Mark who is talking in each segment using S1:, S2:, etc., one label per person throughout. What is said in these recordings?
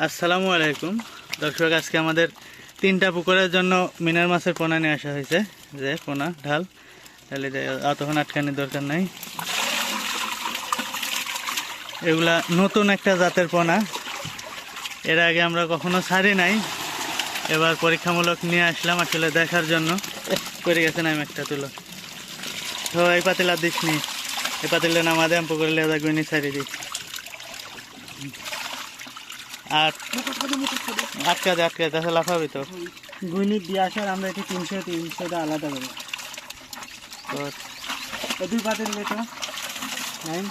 S1: আসসালামু আলাইকুম দর্শক, আজকে আমাদের 3টা পুকুরের জন্য মিনার মাছের পোনা নিয়ে আসা হয়েছে। যে পোনা ঢাল ঢালে তখন আটকানির দরকার নাই। এগুলা নতুন একটা জাতের পোনা, এর আগে আমরা কখনো ছাড়ি নাই। এবার পরীক্ষামূলক নিয়ে আসলাম আসলে দেখার জন্য। করে গেছে না, আমি একটা তুলো তো এই পাতিল আর দিস নি, এই পাতিলে নামা দেয় পুকুরে লেদা গুইনি ছাড়ি দিই। আর আটকা দে তাহলে লাফাবি তো।
S2: গুইনি দিয়ে আসার আমরা এটি 300 আলাদা করি। তো দুই পাতিল দিত নাইন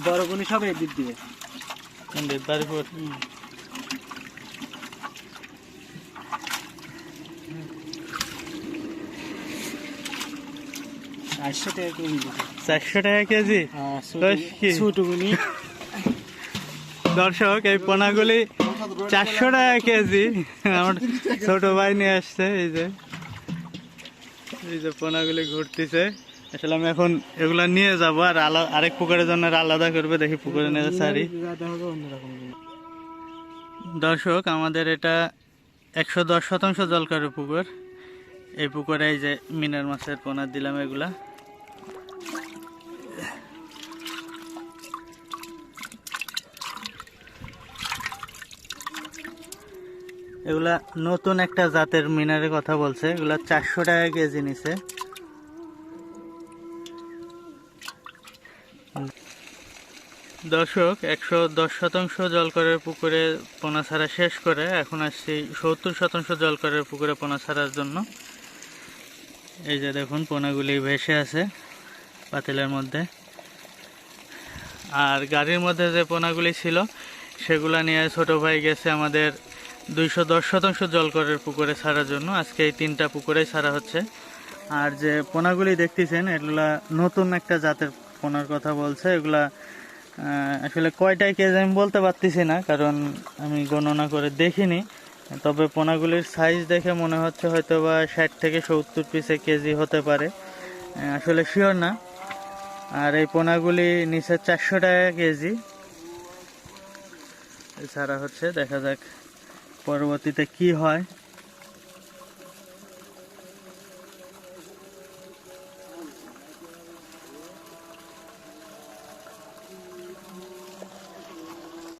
S2: বড় গুনি সব এদিক দিবে
S1: বাড়িপুর।
S2: 400 টাকা কেজি।
S1: 400 টাকা কেজি দর্শক, এই পোনাগুলি 400 টাকা কেজি। আমার ছোট ভাই নিয়ে আসছে। এই যে পোনাগুলি ঘুরতেছে। আসলে আমি এখন এগুলা নিয়ে যাবো, আর আরেক পুকুরের জন্য আলাদা করবে, দেখি পুকুরে নিয়ে সারি। দর্শক, আমাদের এটা 110% জলকার পুকুর। এই পুকুরে এই যে মিনার মাছের পোনা দিলাম। এগুলা এগুলা নতুন একটা জাতের মিনারের কথা বলছে। এগুলা 400 টাকা কেজি নিছে। দর্শক, 110% জলকরের পুকুরে পোনা ছাড়া শেষ করে এখন আসছি 70% জলকরের পুকুরে পোনা ছাড়ার জন্য। এই যে দেখুন, পোনাগুলি ভেসে আছে পাতিলের মধ্যে। আর গাড়ির মধ্যে যে পোনাগুলি ছিল সেগুলা নিয়ে ছোট ভাই গেছে আমাদের 210% জলকরের পুকুরে ছাড়ার জন্য। আজকে এই 3টা পুকুরে ছাড়া হচ্ছে। আর যে পোনাগুলি দেখতেছেন এগুলা নতুন একটা জাতের পোনার কথা বলছে। এগুলা আসলে কয়টাই কেজি আমি বলতে পারতেছি না, কারণ আমি গণনা করে দেখিনি। তবে পোনাগুলির সাইজ দেখে মনে হচ্ছে হয়তো বা 60 থেকে 70 পিসে কেজি হতে পারে, আসলে শিওর না। আর এই পোনাগুলি নিচে 400 টাকা কেজি ছাড়া হচ্ছে। দেখা যাক পরবর্তীতে কি হয়।